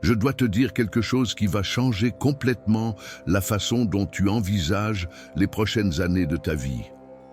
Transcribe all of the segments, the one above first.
Je dois te dire quelque chose qui va changer complètement la façon dont tu envisages les prochaines années de ta vie.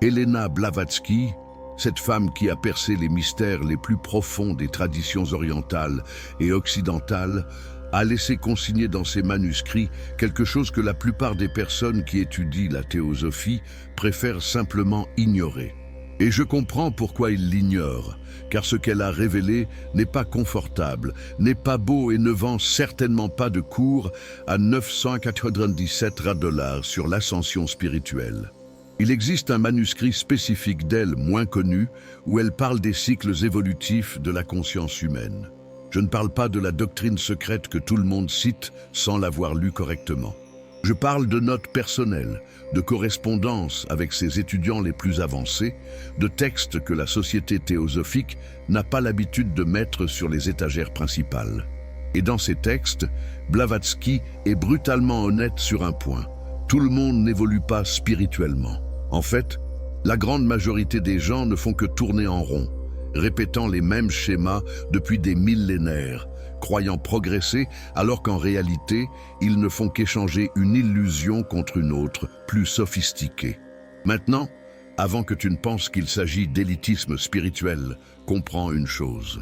Helena Blavatsky, cette femme qui a percé les mystères les plus profonds des traditions orientales et occidentales, a laissé consigner dans ses manuscrits quelque chose que la plupart des personnes qui étudient la théosophie préfèrent simplement ignorer. Et je comprends pourquoi ils l'ignorent, car ce qu'elle a révélé n'est pas confortable, n'est pas beau et ne vend certainement pas de cours à 997 $ sur l'ascension spirituelle. Il existe un manuscrit spécifique d'elle, moins connu, où elle parle des cycles évolutifs de la conscience humaine. Je ne parle pas de la doctrine secrète que tout le monde cite sans l'avoir lue correctement. Je parle de notes personnelles, de correspondances avec ses étudiants les plus avancés, de textes que la société théosophique n'a pas l'habitude de mettre sur les étagères principales. Et dans ces textes, Blavatsky est brutalement honnête sur un point. Tout le monde n'évolue pas spirituellement. En fait, la grande majorité des gens ne font que tourner en rond, répétant les mêmes schémas depuis des millénaires, croyant progresser alors qu'en réalité, ils ne font qu'échanger une illusion contre une autre, plus sophistiquée. Maintenant, avant que tu ne penses qu'il s'agit d'élitisme spirituel, comprends une chose.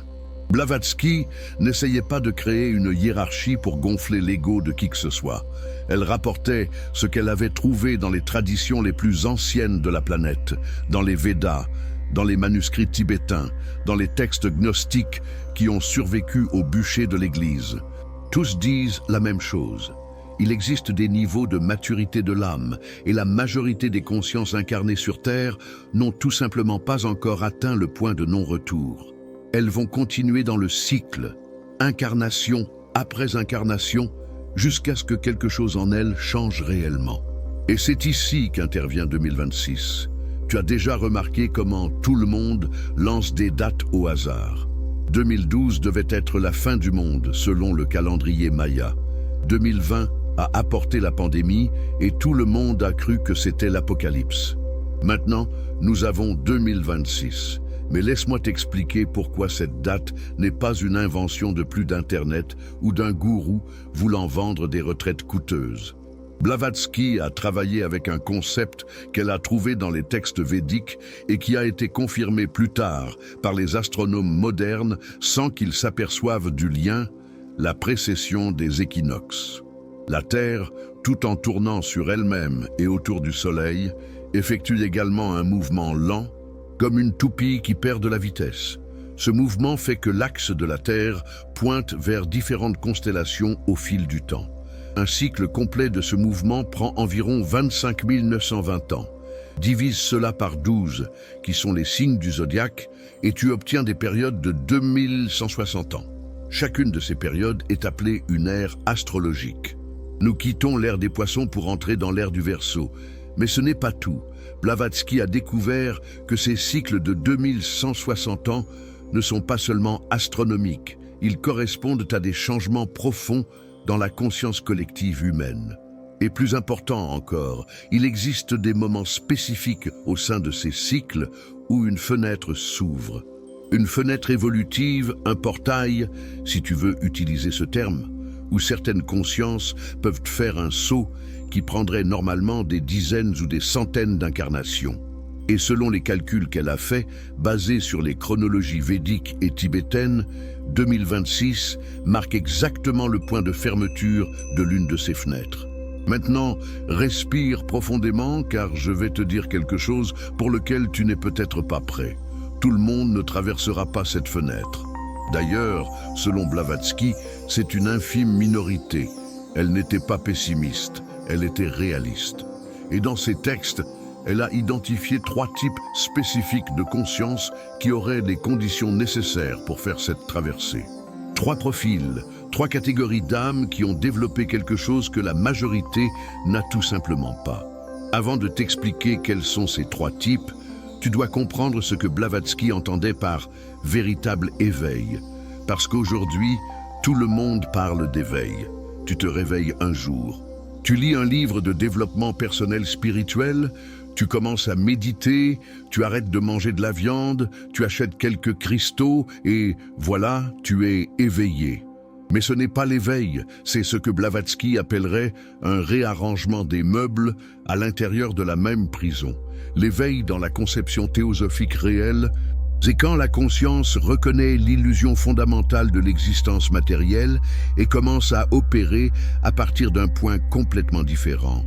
Blavatsky n'essayait pas de créer une hiérarchie pour gonfler l'ego de qui que ce soit. Elle rapportait ce qu'elle avait trouvé dans les traditions les plus anciennes de la planète, dans les Védas, dans les manuscrits tibétains, dans les textes gnostiques qui ont survécu au bûcher de l'Église. Tous disent la même chose. Il existe des niveaux de maturité de l'âme et la majorité des consciences incarnées sur Terre n'ont tout simplement pas encore atteint le point de non-retour. Elles vont continuer dans le cycle, incarnation après incarnation, jusqu'à ce que quelque chose en elles change réellement. Et c'est ici qu'intervient 2026. Tu as déjà remarqué comment tout le monde lance des dates au hasard. 2012 devait être la fin du monde selon le calendrier Maya. 2020 a apporté la pandémie et tout le monde a cru que c'était l'apocalypse. Maintenant, nous avons 2026. Mais laisse-moi t'expliquer pourquoi cette date n'est pas une invention de plus d'Internet ou d'un gourou voulant vendre des retraites coûteuses. Blavatsky a travaillé avec un concept qu'elle a trouvé dans les textes védiques et qui a été confirmé plus tard par les astronomes modernes sans qu'ils s'aperçoivent du lien, la précession des équinoxes. La Terre, tout en tournant sur elle-même et autour du Soleil, effectue également un mouvement lent, comme une toupie qui perd de la vitesse. Ce mouvement fait que l'axe de la Terre pointe vers différentes constellations au fil du temps. Un cycle complet de ce mouvement prend environ 25 920 ans. Divise cela par 12, qui sont les signes du zodiaque, et tu obtiens des périodes de 2160 ans. Chacune de ces périodes est appelée une ère astrologique. Nous quittons l'ère des Poissons pour entrer dans l'ère du Verseau. Mais ce n'est pas tout. Blavatsky a découvert que ces cycles de 2160 ans ne sont pas seulement astronomiques, ils correspondent à des changements profonds dans la conscience collective humaine. Et plus important encore, il existe des moments spécifiques au sein de ces cycles où une fenêtre s'ouvre. Une fenêtre évolutive, un portail, si tu veux utiliser ce terme, où certaines consciences peuvent faire un saut qui prendrait normalement des dizaines ou des centaines d'incarnations. Et selon les calculs qu'elle a faits, basés sur les chronologies védiques et tibétaines, 2026 marque exactement le point de fermeture de l'une de ces fenêtres. Maintenant, respire profondément car je vais te dire quelque chose pour lequel tu n'es peut-être pas prêt. Tout le monde ne traversera pas cette fenêtre. D'ailleurs, selon Blavatsky, c'est une infime minorité. Elle n'était pas pessimiste. Elle était réaliste. Et dans ses textes, elle a identifié 3 types spécifiques de conscience qui auraient les conditions nécessaires pour faire cette traversée. 3 profils, 3 catégories d'âmes qui ont développé quelque chose que la majorité n'a tout simplement pas. Avant de t'expliquer quels sont ces 3 types, tu dois comprendre ce que Blavatsky entendait par « véritable éveil ». Parce qu'aujourd'hui, tout le monde parle d'éveil. Tu te réveilles un jour. Tu lis un livre de développement personnel spirituel, tu commences à méditer, tu arrêtes de manger de la viande, tu achètes quelques cristaux et voilà, tu es éveillé. Mais ce n'est pas l'éveil, c'est ce que Blavatsky appellerait un réarrangement des meubles à l'intérieur de la même prison. L'éveil dans la conception théosophique réelle, c'est quand la conscience reconnaît l'illusion fondamentale de l'existence matérielle et commence à opérer à partir d'un point complètement différent.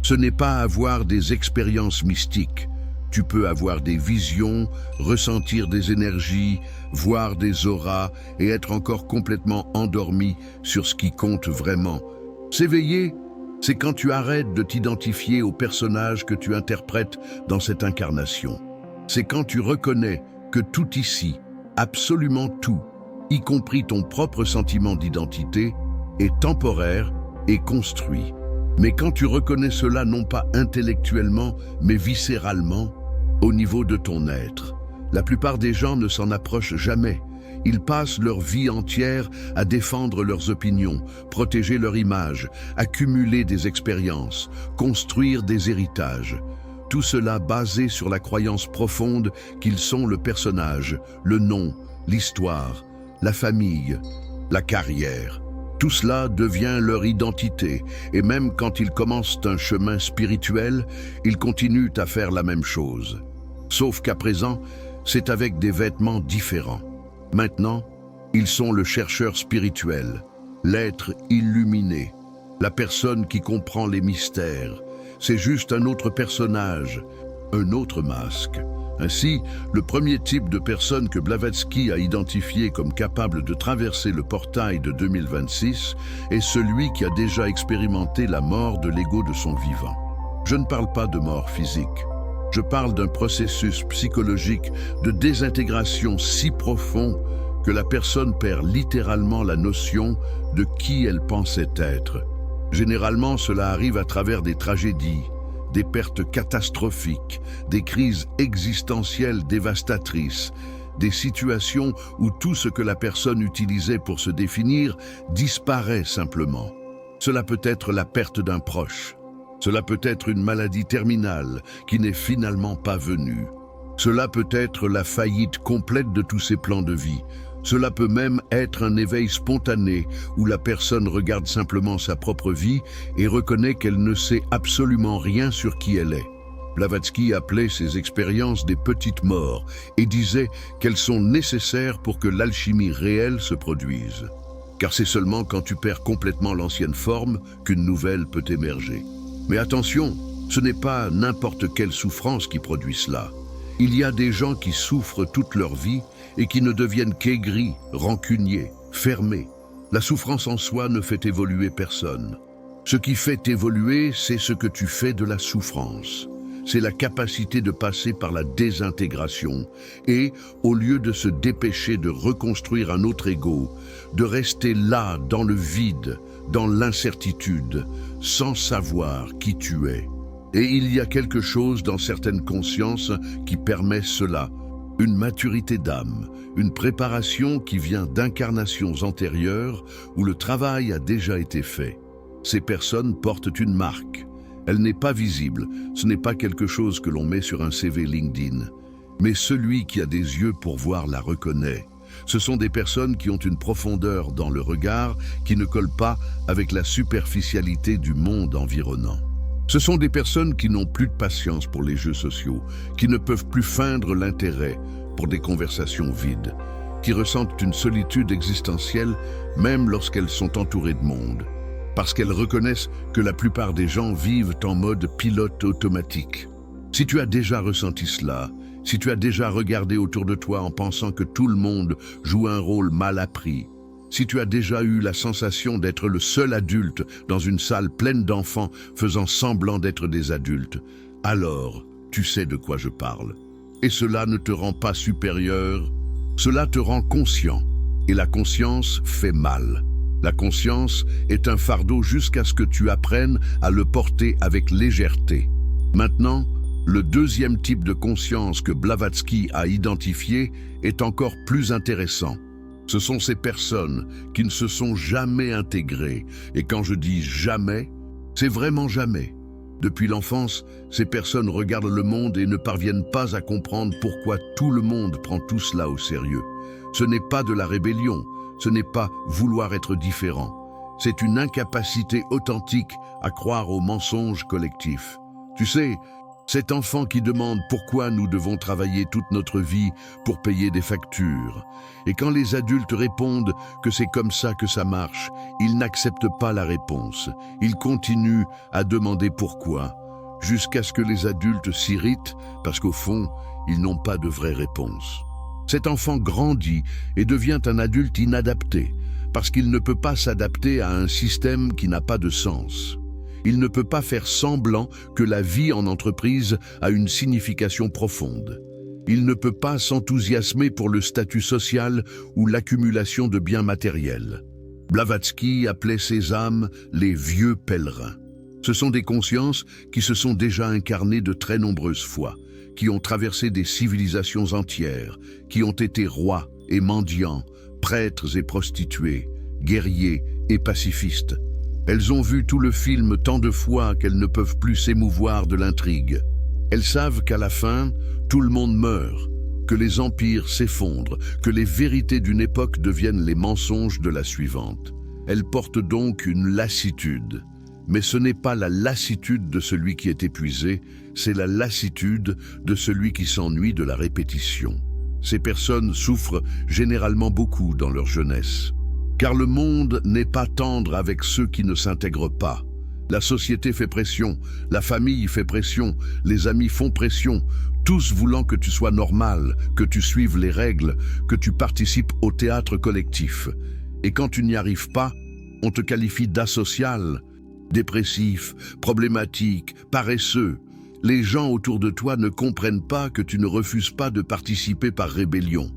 Ce n'est pas avoir des expériences mystiques. Tu peux avoir des visions, ressentir des énergies, voir des auras et être encore complètement endormi sur ce qui compte vraiment. S'éveiller, c'est quand tu arrêtes de t'identifier au personnage que tu interprètes dans cette incarnation. C'est quand tu reconnais que tout ici, absolument tout, y compris ton propre sentiment d'identité, est temporaire et construit. Mais quand tu reconnais cela non pas intellectuellement, mais viscéralement, au niveau de ton être. La plupart des gens ne s'en approchent jamais. Ils passent leur vie entière à défendre leurs opinions, protéger leur image, accumuler des expériences, construire des héritages. Tout cela basé sur la croyance profonde qu'ils sont le personnage, le nom, l'histoire, la famille, la carrière. Tout cela devient leur identité, et même quand ils commencent un chemin spirituel, ils continuent à faire la même chose. Sauf qu'à présent, c'est avec des vêtements différents. Maintenant, ils sont le chercheur spirituel, l'être illuminé, la personne qui comprend les mystères. C'est juste un autre personnage, un autre masque. Ainsi, le premier type de personne que Blavatsky a identifié comme capable de traverser le portail de 2026 est celui qui a déjà expérimenté la mort de l'ego de son vivant. Je ne parle pas de mort physique. Je parle d'un processus psychologique de désintégration si profond que la personne perd littéralement la notion de qui elle pensait être. Généralement, cela arrive à travers des tragédies, des pertes catastrophiques, des crises existentielles dévastatrices, des situations où tout ce que la personne utilisait pour se définir disparaît simplement. Cela peut être la perte d'un proche. Cela peut être une maladie terminale qui n'est finalement pas venue. Cela peut être la faillite complète de tous ses plans de vie. Cela peut même être un éveil spontané où la personne regarde simplement sa propre vie et reconnaît qu'elle ne sait absolument rien sur qui elle est. Blavatsky appelait ces expériences des petites morts et disait qu'elles sont nécessaires pour que l'alchimie réelle se produise. Car c'est seulement quand tu perds complètement l'ancienne forme qu'une nouvelle peut émerger. Mais attention, ce n'est pas n'importe quelle souffrance qui produit cela. Il y a des gens qui souffrent toute leur vie et qui ne deviennent qu'aigris, rancuniers, fermés. La souffrance en soi ne fait évoluer personne. Ce qui fait évoluer, c'est ce que tu fais de la souffrance. C'est la capacité de passer par la désintégration et, au lieu de se dépêcher de reconstruire un autre ego, de rester là, dans le vide, dans l'incertitude, sans savoir qui tu es. Et il y a quelque chose dans certaines consciences qui permet cela, une maturité d'âme, une préparation qui vient d'incarnations antérieures où le travail a déjà été fait. Ces personnes portent une marque. Elle n'est pas visible, ce n'est pas quelque chose que l'on met sur un CV LinkedIn. Mais celui qui a des yeux pour voir la reconnaît. Ce sont des personnes qui ont une profondeur dans le regard qui ne colle pas avec la superficialité du monde environnant. Ce sont des personnes qui n'ont plus de patience pour les jeux sociaux, qui ne peuvent plus feindre l'intérêt pour des conversations vides, qui ressentent une solitude existentielle même lorsqu'elles sont entourées de monde, parce qu'elles reconnaissent que la plupart des gens vivent en mode pilote automatique. Si tu as déjà ressenti cela, si tu as déjà regardé autour de toi en pensant que tout le monde joue un rôle mal appris, si tu as déjà eu la sensation d'être le seul adulte dans une salle pleine d'enfants faisant semblant d'être des adultes, alors tu sais de quoi je parle. Et cela ne te rend pas supérieur, cela te rend conscient. Et la conscience fait mal. La conscience est un fardeau jusqu'à ce que tu apprennes à le porter avec légèreté. Maintenant, le deuxième type de conscience que Blavatsky a identifié est encore plus intéressant. Ce sont ces personnes qui ne se sont jamais intégrées. Et quand je dis jamais, c'est vraiment jamais. Depuis l'enfance, ces personnes regardent le monde et ne parviennent pas à comprendre pourquoi tout le monde prend tout cela au sérieux. Ce n'est pas de la rébellion, Ce n'est pas vouloir être différent. C'est une incapacité authentique à croire aux mensonges collectifs. Tu sais, cet enfant qui demande pourquoi nous devons travailler toute notre vie pour payer des factures. Et quand les adultes répondent que c'est comme ça que ça marche, il n'accepte pas la réponse. Il continue à demander pourquoi, jusqu'à ce que les adultes s'irritent parce qu'au fond, ils n'ont pas de vraie réponse. Cet enfant grandit et devient un adulte inadapté, parce qu'il ne peut pas s'adapter à un système qui n'a pas de sens. Il ne peut pas faire semblant que la vie en entreprise a une signification profonde. Il ne peut pas s'enthousiasmer pour le statut social ou l'accumulation de biens matériels. Blavatsky appelait ces âmes les vieux pèlerins. Ce sont des consciences qui se sont déjà incarnées de très nombreuses fois, qui ont traversé des civilisations entières, qui ont été rois et mendiants, prêtres et prostituées, guerriers et pacifistes. Elles ont vu tout le film tant de fois qu'elles ne peuvent plus s'émouvoir de l'intrigue. Elles savent qu'à la fin, tout le monde meurt, que les empires s'effondrent, que les vérités d'une époque deviennent les mensonges de la suivante. Elles portent donc une lassitude. Mais ce n'est pas la lassitude de celui qui est épuisé, c'est la lassitude de celui qui s'ennuie de la répétition. Ces personnes souffrent généralement beaucoup dans leur jeunesse. Car le monde n'est pas tendre avec ceux qui ne s'intègrent pas. La société fait pression, la famille fait pression, les amis font pression, tous voulant que tu sois normal, que tu suives les règles, que tu participes au théâtre collectif. Et quand tu n'y arrives pas, on te qualifie d'asocial, dépressif, problématique, paresseux. Les gens autour de toi ne comprennent pas que tu ne refuses pas de participer par rébellion.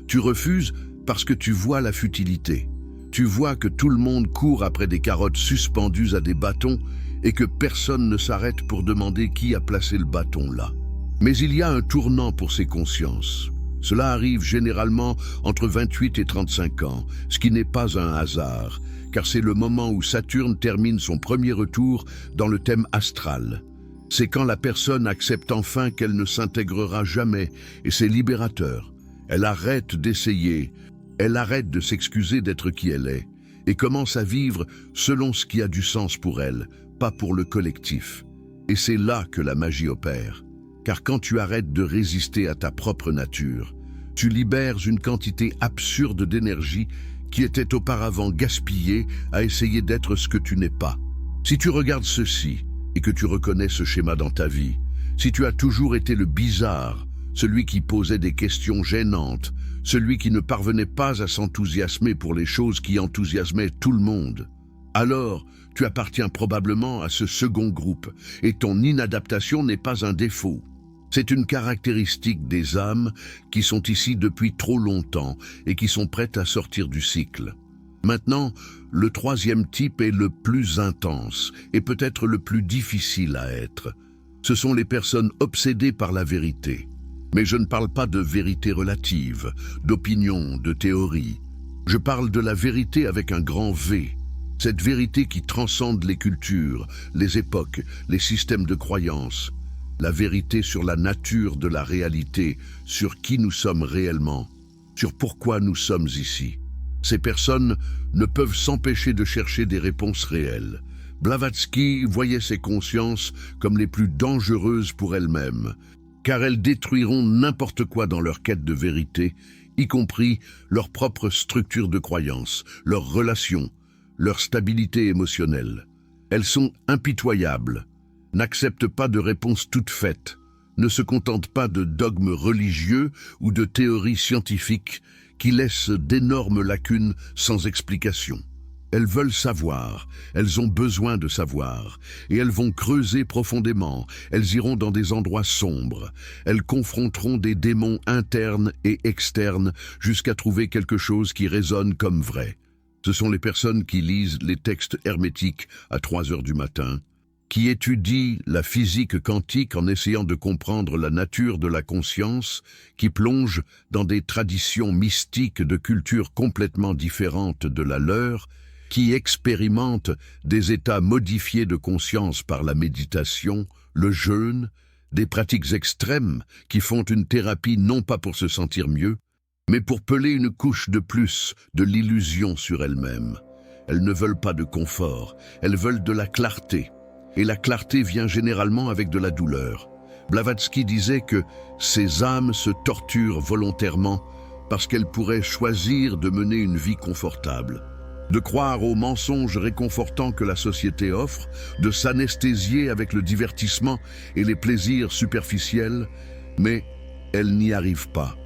Tu refuses parce que tu vois la futilité. Tu vois que tout le monde court après des carottes suspendues à des bâtons et que personne ne s'arrête pour demander qui a placé le bâton là. Mais il y a un tournant pour ces consciences. Cela arrive généralement entre 28 et 35 ans, ce qui n'est pas un hasard, car c'est le moment où Saturne termine son premier retour dans le thème astral. C'est quand la personne accepte enfin qu'elle ne s'intégrera jamais, et c'est libérateur. Elle arrête d'essayer, elle arrête de s'excuser d'être qui elle est, et commence à vivre selon ce qui a du sens pour elle, pas pour le collectif. Et c'est là que la magie opère. Car quand tu arrêtes de résister à ta propre nature, tu libères une quantité absurde d'énergie qui était auparavant gaspillée à essayer d'être ce que tu n'es pas. Si tu regardes ceci, et que tu reconnais ce schéma dans ta vie, si tu as toujours été le bizarre, celui qui posait des questions gênantes, celui qui ne parvenait pas à s'enthousiasmer pour les choses qui enthousiasmaient tout le monde, alors tu appartiens probablement à ce second groupe, et ton inadaptation n'est pas un défaut. C'est une caractéristique des âmes qui sont ici depuis trop longtemps et qui sont prêtes à sortir du cycle. Maintenant, le troisième type est le plus intense et peut-être le plus difficile à être. Ce sont les personnes obsédées par la vérité. Mais je ne parle pas de vérité relative, d'opinion, de théorie. Je parle de la vérité avec un grand V. Cette vérité qui transcende les cultures, les époques, les systèmes de croyances. La vérité sur la nature de la réalité, sur qui nous sommes réellement, sur pourquoi nous sommes ici. Ces personnes ne peuvent s'empêcher de chercher des réponses réelles. Blavatsky voyait ces consciences comme les plus dangereuses pour elles-mêmes, car elles détruiront n'importe quoi dans leur quête de vérité, y compris leur propre structure de croyance, leurs relations, leur stabilité émotionnelle. Elles sont impitoyables, n'acceptent pas de réponses toutes faites, ne se contentent pas de dogmes religieux ou de théories scientifiques qui laissent d'énormes lacunes sans explication. Elles veulent savoir, elles ont besoin de savoir, et elles vont creuser profondément, elles iront dans des endroits sombres, elles confronteront des démons internes et externes jusqu'à trouver quelque chose qui résonne comme vrai. Ce sont les personnes qui lisent les textes hermétiques à 3 heures du matin, qui étudient la physique quantique en essayant de comprendre la nature de la conscience, qui plongent dans des traditions mystiques de cultures complètement différentes de la leur, qui expérimentent des états modifiés de conscience par la méditation, le jeûne, des pratiques extrêmes qui font une thérapie non pas pour se sentir mieux, mais pour peler une couche de plus de l'illusion sur elles-mêmes. Elles ne veulent pas de confort, elles veulent de la clarté. Et la clarté vient généralement avec de la douleur. Blavatsky disait que ces âmes se torturent volontairement parce qu'elles pourraient choisir de mener une vie confortable, de croire aux mensonges réconfortants que la société offre, de s'anesthésier avec le divertissement et les plaisirs superficiels, mais elles n'y arrivent pas.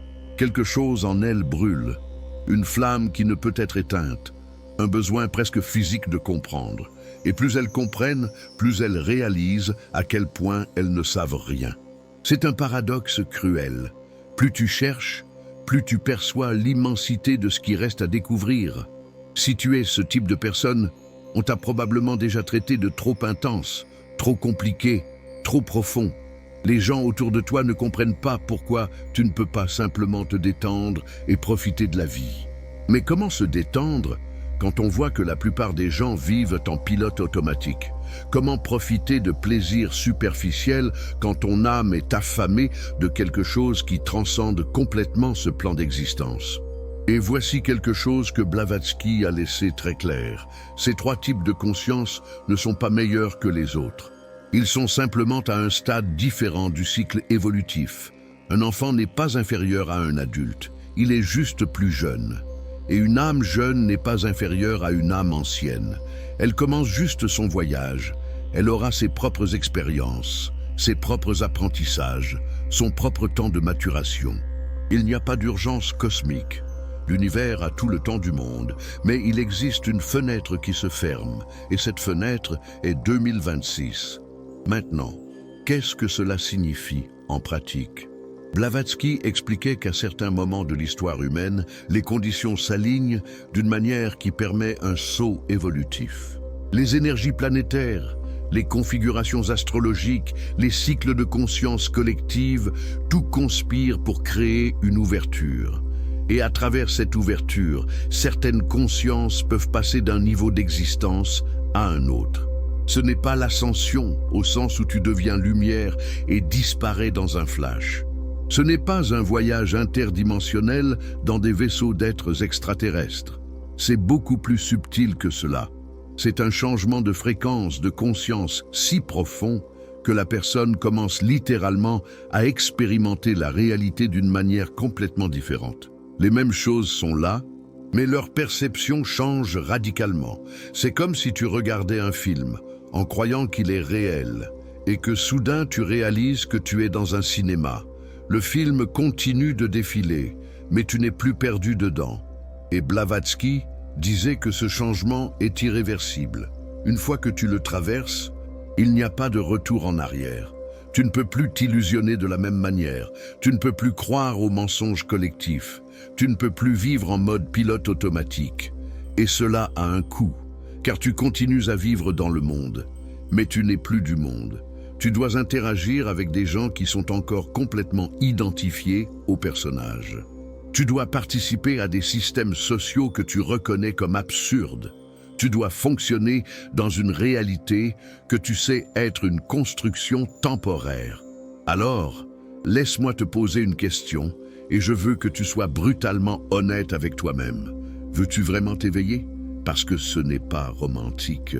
Quelque chose en elles brûle, une flamme qui ne peut être éteinte, un besoin presque physique de comprendre. Et plus elles comprennent, plus elles réalisent à quel point elles ne savent rien. C'est un paradoxe cruel. Plus tu cherches, plus tu perçois l'immensité de ce qui reste à découvrir. Si tu es ce type de personne, on t'a probablement déjà traité de trop intense, trop compliqué, trop profond. Les gens autour de toi ne comprennent pas pourquoi tu ne peux pas simplement te détendre et profiter de la vie. Mais comment se détendre quand on voit que la plupart des gens vivent en pilote automatique? Comment profiter de plaisirs superficiels quand ton âme est affamée de quelque chose qui transcende complètement ce plan d'existence? Et voici quelque chose que Blavatsky a laissé très clair. Ces trois types de conscience ne sont pas meilleurs que les autres. Ils sont simplement à un stade différent du cycle évolutif. Un enfant n'est pas inférieur à un adulte, il est juste plus jeune. Et une âme jeune n'est pas inférieure à une âme ancienne. Elle commence juste son voyage. Elle aura ses propres expériences, ses propres apprentissages, son propre temps de maturation. Il n'y a pas d'urgence cosmique. L'univers a tout le temps du monde, mais il existe une fenêtre qui se ferme, et cette fenêtre est 2026. Maintenant, qu'est-ce que cela signifie en pratique? Blavatsky expliquait qu'à certains moments de l'histoire humaine, les conditions s'alignent d'une manière qui permet un saut évolutif. Les énergies planétaires, les configurations astrologiques, les cycles de conscience collective, tout conspire pour créer une ouverture. Et à travers cette ouverture, certaines consciences peuvent passer d'un niveau d'existence à un autre. Ce n'est pas l'ascension, au sens où tu deviens lumière et disparais dans un flash. Ce n'est pas un voyage interdimensionnel dans des vaisseaux d'êtres extraterrestres. C'est beaucoup plus subtil que cela. C'est un changement de fréquence, de conscience si profond que la personne commence littéralement à expérimenter la réalité d'une manière complètement différente. Les mêmes choses sont là, mais leur perception change radicalement. C'est comme si tu regardais un film en croyant qu'il est réel et que soudain tu réalises que tu es dans un cinéma. Le film continue de défiler, mais tu n'es plus perdu dedans. Et Blavatsky disait que ce changement est irréversible. Une fois que tu le traverses, il n'y a pas de retour en arrière. Tu ne peux plus t'illusionner de la même manière. Tu ne peux plus croire aux mensonges collectifs. Tu ne peux plus vivre en mode pilote automatique. Et cela a un coût, car tu continues à vivre dans le monde, mais tu n'es plus du monde. Tu dois interagir avec des gens qui sont encore complètement identifiés au personnage. Tu dois participer à des systèmes sociaux que tu reconnais comme absurdes. Tu dois fonctionner dans une réalité que tu sais être une construction temporaire. Alors, laisse-moi te poser une question et je veux que tu sois brutalement honnête avec toi-même. Veux-tu vraiment t'éveiller? Parce que ce n'est pas romantique.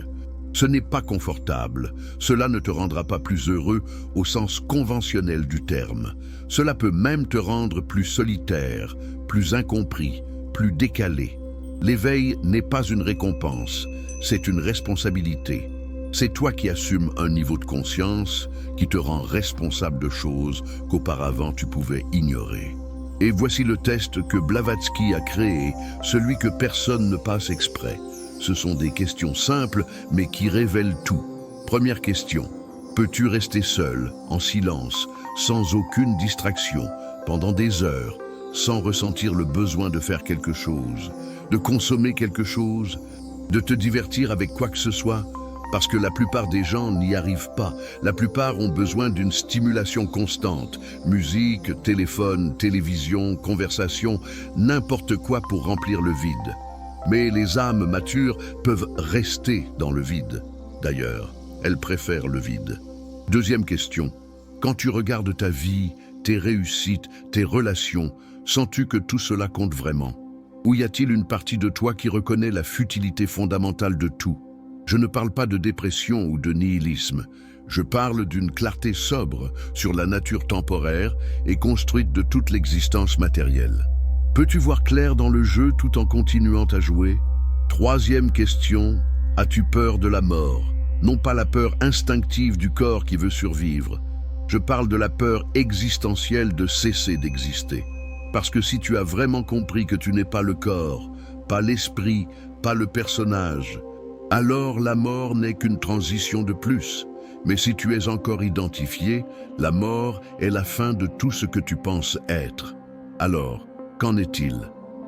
Ce n'est pas confortable, cela ne te rendra pas plus heureux au sens conventionnel du terme. Cela peut même te rendre plus solitaire, plus incompris, plus décalé. L'éveil n'est pas une récompense, c'est une responsabilité. C'est toi qui assumes un niveau de conscience qui te rend responsable de choses qu'auparavant tu pouvais ignorer. Et voici le test que Blavatsky a créé, celui que personne ne passe exprès. Ce sont des questions simples, mais qui révèlent tout. Première question. Peux-tu rester seul, en silence, sans aucune distraction, pendant des heures, sans ressentir le besoin de faire quelque chose, de consommer quelque chose, de te divertir avec quoi que ce soit? Parce que la plupart des gens n'y arrivent pas. La plupart ont besoin d'une stimulation constante. Musique, téléphone, télévision, conversation, n'importe quoi pour remplir le vide. Mais les âmes matures peuvent rester dans le vide. D'ailleurs, elles préfèrent le vide. Deuxième question. Quand tu regardes ta vie, tes réussites, tes relations, Sens-tu que tout cela compte vraiment? Ou y a-t-il une partie de toi qui reconnaît la futilité fondamentale de tout? Je ne parle pas de dépression ou de nihilisme. Je parle d'une clarté sobre sur la nature temporaire et construite de toute l'existence matérielle. Peux-tu voir clair dans le jeu tout en continuant à jouer? Troisième question, as-tu peur de la mort? Non pas la peur instinctive du corps qui veut survivre. Je parle de la peur existentielle de cesser d'exister. Parce que si tu as vraiment compris que tu n'es pas le corps, pas l'esprit, pas le personnage, alors la mort n'est qu'une transition de plus. Mais si tu es encore identifié, la mort est la fin de tout ce que tu penses être. Alors, qu'en est-il?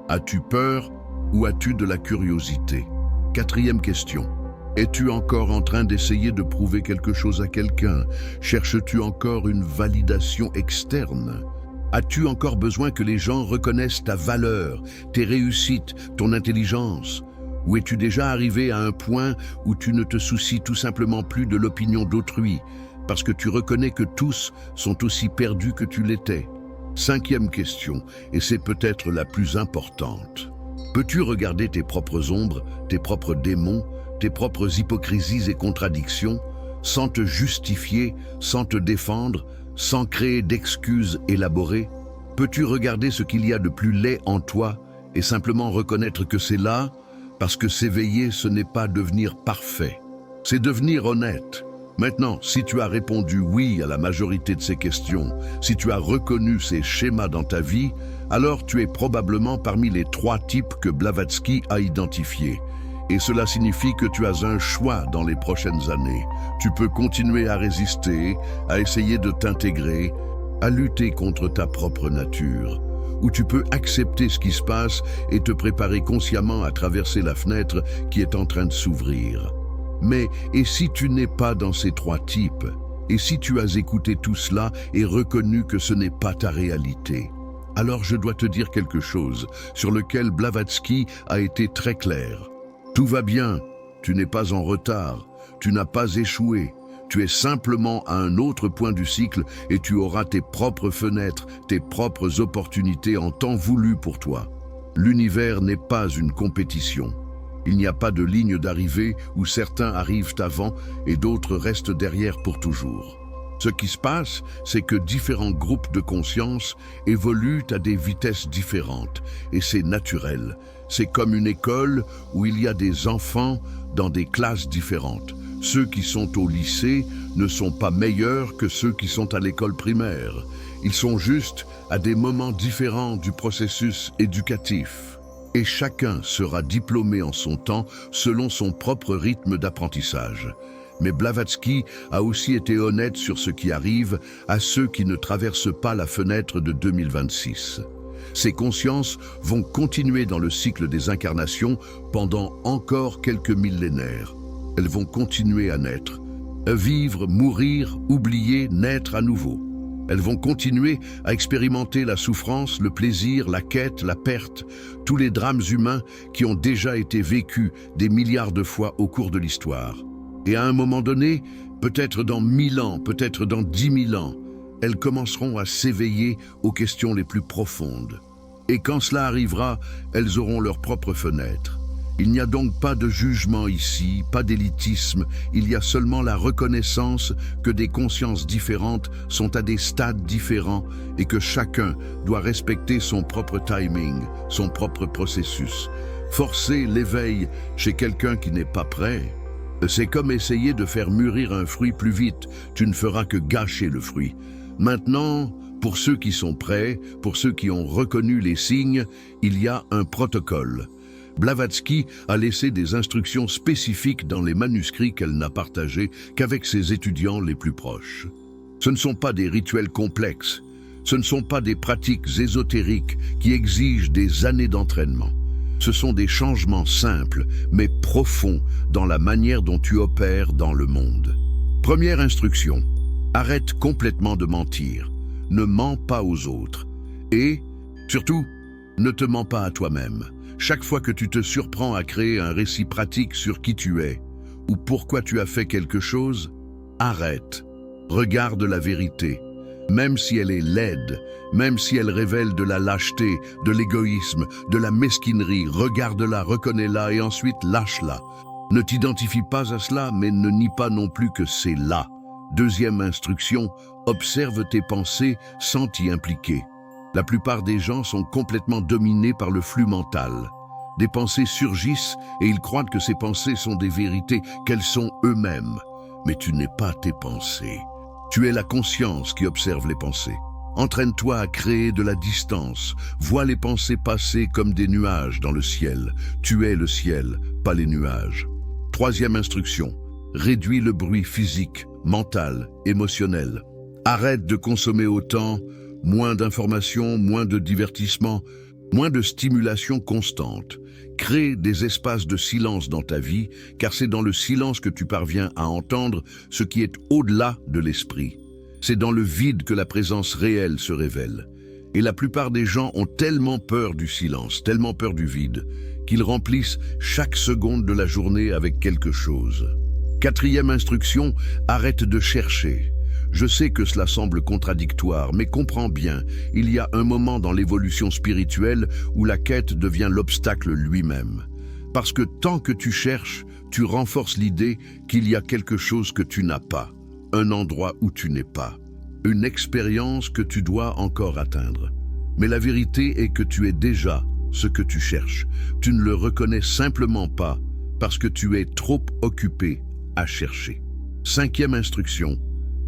As-tu peur ou as-tu de la curiosité? Quatrième question. Es-tu encore en train d'essayer de prouver quelque chose à quelqu'un? Cherches-tu encore une validation externe? As-tu encore besoin que les gens reconnaissent ta valeur, tes réussites, ton intelligence? Ou es-tu déjà arrivé à un point où tu ne te soucies tout simplement plus de l'opinion d'autrui, parce que tu reconnais que tous sont aussi perdus que tu l'étais? Cinquième question, et c'est peut-être la plus importante. Peux-tu regarder tes propres ombres, tes propres démons, tes propres hypocrisies et contradictions, sans te justifier, sans te défendre, sans créer d'excuses élaborées? Peux-tu regarder ce qu'il y a de plus laid en toi et simplement reconnaître que c'est là? Parce que s'éveiller, ce n'est pas devenir parfait, c'est devenir honnête. Maintenant, si tu as répondu oui à la majorité de ces questions, si tu as reconnu ces schémas dans ta vie, alors tu es probablement parmi les 3 types que Blavatsky a identifiés. Et cela signifie que tu as un choix dans les prochaines années. Tu peux continuer à résister, à essayer de t'intégrer, à lutter contre ta propre nature. Ou tu peux accepter ce qui se passe et te préparer consciemment à traverser la fenêtre qui est en train de s'ouvrir. Mais, et si tu n'es pas dans ces 3 types? Et si tu as écouté tout cela et reconnu que ce n'est pas ta réalité? Alors je dois te dire quelque chose sur lequel Blavatsky a été très clair. Tout va bien, tu n'es pas en retard, tu n'as pas échoué. Tu es simplement à un autre point du cycle et tu auras tes propres fenêtres, tes propres opportunités en temps voulu pour toi. L'univers n'est pas une compétition. Il n'y a pas de ligne d'arrivée où certains arrivent avant et d'autres restent derrière pour toujours. Ce qui se passe, c'est que différents groupes de conscience évoluent à des vitesses différentes et c'est naturel. C'est comme une école où il y a des enfants dans des classes différentes. Ceux qui sont au lycée ne sont pas meilleurs que ceux qui sont à l'école primaire. Ils sont juste à des moments différents du processus éducatif. Et chacun sera diplômé en son temps selon son propre rythme d'apprentissage. Mais Blavatsky a aussi été honnête sur ce qui arrive à ceux qui ne traversent pas la fenêtre de 2026. Ces consciences vont continuer dans le cycle des incarnations pendant encore quelques millénaires. Elles vont continuer à naître, à vivre, mourir, oublier, naître à nouveau. Elles vont continuer à expérimenter la souffrance, le plaisir, la quête, la perte, tous les drames humains qui ont déjà été vécus des milliards de fois au cours de l'histoire. Et à un moment donné, peut-être dans 1000 ans, peut-être dans 10 000 ans, elles commenceront à s'éveiller aux questions les plus profondes. Et quand cela arrivera, elles auront leurs propres fenêtres. Il n'y a donc pas de jugement ici, pas d'élitisme, il y a seulement la reconnaissance que des consciences différentes sont à des stades différents et que chacun doit respecter son propre timing, son propre processus. Forcer l'éveil chez quelqu'un qui n'est pas prêt, c'est comme essayer de faire mûrir un fruit plus vite, tu ne feras que gâcher le fruit. Maintenant, pour ceux qui sont prêts, pour ceux qui ont reconnu les signes, il y a un protocole. Blavatsky a laissé des instructions spécifiques dans les manuscrits qu'elle n'a partagés qu'avec ses étudiants les plus proches. Ce ne sont pas des rituels complexes, ce ne sont pas des pratiques ésotériques qui exigent des années d'entraînement. Ce sont des changements simples, mais profonds dans la manière dont tu opères dans le monde. Première instruction, arrête complètement de mentir. Ne mens pas aux autres. Et, surtout, ne te mens pas à toi-même. Chaque fois que tu te surprends à créer un récit pratique sur qui tu es ou pourquoi tu as fait quelque chose, arrête, regarde la vérité. même si elle est laide, même si elle révèle de la lâcheté, de l'égoïsme, de la mesquinerie, regarde-la, reconnais-la et ensuite lâche-la. Ne t'identifie pas à cela, mais ne nie pas non plus que c'est là. Deuxième instruction, observe tes pensées sans t'y impliquer. La plupart des gens sont complètement dominés par le flux mental. Des pensées surgissent et ils croient que ces pensées sont des vérités, qu'elles sont eux-mêmes. Mais tu n'es pas tes pensées. Tu es la conscience qui observe les pensées. Entraîne-toi à créer de la distance. Vois les pensées passer comme des nuages dans le ciel. Tu es le ciel, pas les nuages. Troisième instruction, réduis le bruit physique, mental, émotionnel. Arrête de consommer autant, moins d'informations, moins de divertissement, moins de stimulation constante. Crée des espaces de silence dans ta vie, car c'est dans le silence que tu parviens à entendre ce qui est au-delà de l'esprit. C'est dans le vide que la présence réelle se révèle. Et la plupart des gens ont tellement peur du silence, tellement peur du vide, qu'ils remplissent chaque seconde de la journée avec quelque chose. Quatrième instruction, arrête de chercher. Je sais que cela semble contradictoire, mais comprends bien, il y a un moment dans l'évolution spirituelle où la quête devient l'obstacle lui-même. Parce que tant que tu cherches, tu renforces l'idée qu'il y a quelque chose que tu n'as pas, un endroit où tu n'es pas, une expérience que tu dois encore atteindre. Mais la vérité est que tu es déjà ce que tu cherches. Tu ne le reconnais simplement pas parce que tu es trop occupé à chercher. Cinquième instruction,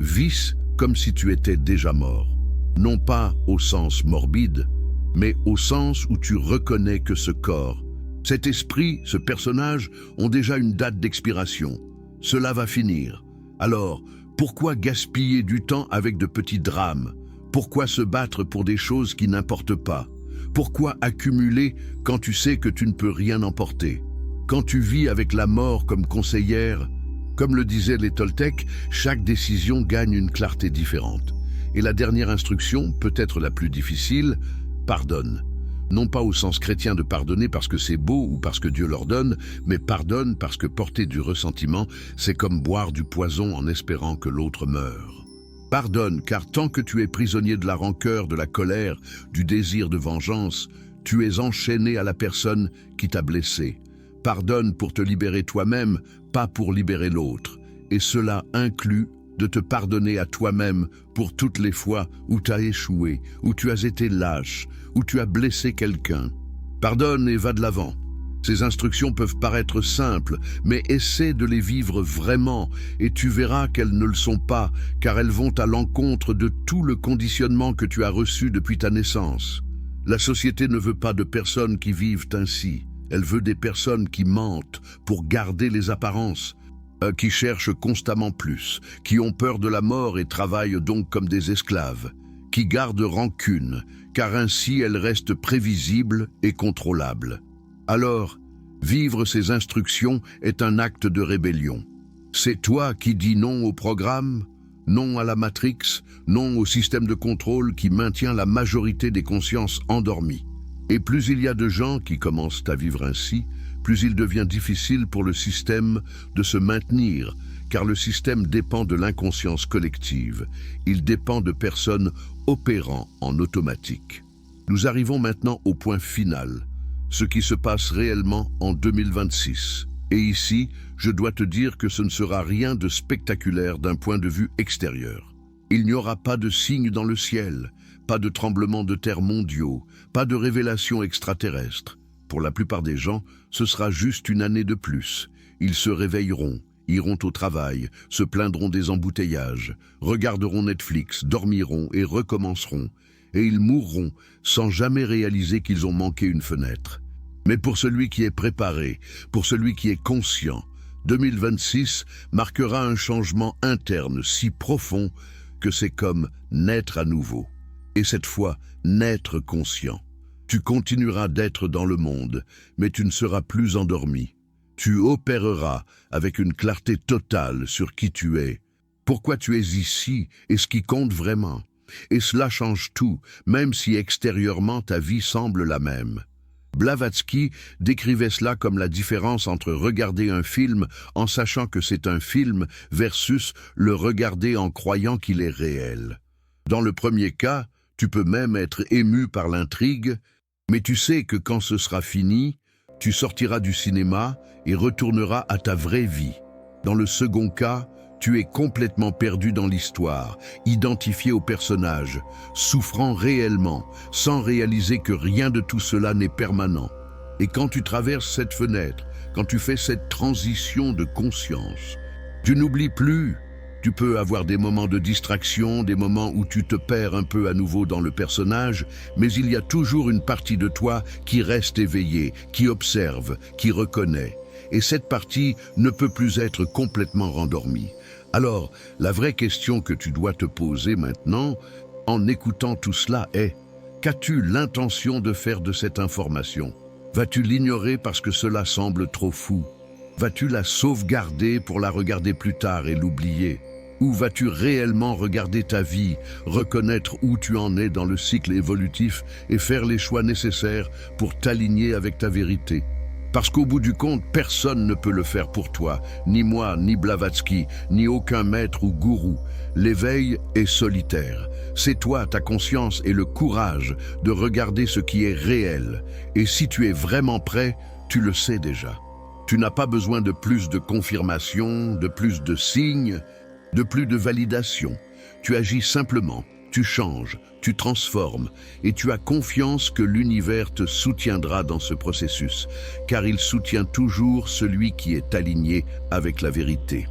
vis comme si tu étais déjà mort. Non pas au sens morbide, mais au sens où tu reconnais que ce corps, cet esprit, ce personnage ont déjà une date d'expiration. Cela va finir. Alors, pourquoi gaspiller du temps avec de petits drames? Pourquoi se battre pour des choses qui n'importent pas? Pourquoi accumuler quand tu sais que tu ne peux rien emporter? Quand tu vis avec la mort comme conseillère, comme le disaient les Toltecs, chaque décision gagne une clarté différente. Et la dernière instruction, peut-être la plus difficile, pardonne. Non pas au sens chrétien de pardonner parce que c'est beau ou parce que Dieu l'ordonne, mais pardonne parce que porter du ressentiment, c'est comme boire du poison en espérant que l'autre meure. Pardonne, car tant que tu es prisonnier de la rancœur, de la colère, du désir de vengeance, tu es enchaîné à la personne qui t'a blessé. Pardonne pour te libérer toi-même, pas pour libérer l'autre. Et cela inclut de te pardonner à toi-même pour toutes les fois où tu as échoué, où tu as été lâche, où tu as blessé quelqu'un. Pardonne et va de l'avant. Ces instructions peuvent paraître simples, mais essaie de les vivre vraiment et tu verras qu'elles ne le sont pas, car elles vont à l'encontre de tout le conditionnement que tu as reçu depuis ta naissance. La société ne veut pas de personnes qui vivent ainsi. Elle veut des personnes qui mentent pour garder les apparences, qui cherchent constamment plus, qui ont peur de la mort et travaillent donc comme des esclaves, qui gardent rancune, car ainsi elles restent prévisibles et contrôlables. Alors, vivre ces instructions est un acte de rébellion. C'est toi qui dis non au programme, non à la Matrix, non au système de contrôle qui maintient la majorité des consciences endormies. Et plus il y a de gens qui commencent à vivre ainsi, plus il devient difficile pour le système de se maintenir, car le système dépend de l'inconscience collective. Il dépend de personnes opérant en automatique. Nous arrivons maintenant au point final, ce qui se passe réellement en 2026. Et ici, je dois te dire que ce ne sera rien de spectaculaire d'un point de vue extérieur. Il n'y aura pas de signes dans le ciel, pas de tremblements de terre mondiaux, pas de révélations extraterrestres. Pour la plupart des gens, ce sera juste une année de plus. Ils se réveilleront, iront au travail, se plaindront des embouteillages, regarderont Netflix, dormiront et recommenceront. Et ils mourront sans jamais réaliser qu'ils ont manqué une fenêtre. Mais pour celui qui est préparé, pour celui qui est conscient, 2026 marquera un changement interne si profond que c'est comme naître à nouveau. Et cette fois, naître conscient. Tu continueras d'être dans le monde, mais tu ne seras plus endormi. Tu opéreras avec une clarté totale sur qui tu es, pourquoi tu es ici et ce qui compte vraiment. Et cela change tout, même si extérieurement ta vie semble la même. Blavatsky décrivait cela comme la différence entre regarder un film en sachant que c'est un film versus le regarder en croyant qu'il est réel. Dans le premier cas, tu peux même être ému par l'intrigue, mais tu sais que quand ce sera fini, tu sortiras du cinéma et retourneras à ta vraie vie. Dans le second cas, tu es complètement perdu dans l'histoire, identifié au personnage, souffrant réellement, sans réaliser que rien de tout cela n'est permanent. Et quand tu traverses cette fenêtre, quand tu fais cette transition de conscience, tu n'oublies plus. Tu peux avoir des moments de distraction, des moments où tu te perds un peu à nouveau dans le personnage, mais il y a toujours une partie de toi qui reste éveillée, qui observe, qui reconnaît. Et cette partie ne peut plus être complètement rendormie. Alors, la vraie question que tu dois te poser maintenant, en écoutant tout cela, est: qu'as-tu l'intention de faire de cette information? Vas-tu l'ignorer parce que cela semble trop fou? Vas-tu la sauvegarder pour la regarder plus tard et l'oublier? Ou vas-tu réellement regarder ta vie, reconnaître où tu en es dans le cycle évolutif et faire les choix nécessaires pour t'aligner avec ta vérité? Parce qu'au bout du compte, personne ne peut le faire pour toi, ni moi, ni Blavatsky, ni aucun maître ou gourou. L'éveil est solitaire. C'est toi, ta conscience et le courage de regarder ce qui est réel. Et si tu es vraiment prêt, tu le sais déjà. Tu n'as pas besoin de plus de confirmation, de plus de signes, de plus de validation. Tu agis simplement, tu changes, tu transformes et tu as confiance que l'univers te soutiendra dans ce processus, car il soutient toujours celui qui est aligné avec la vérité.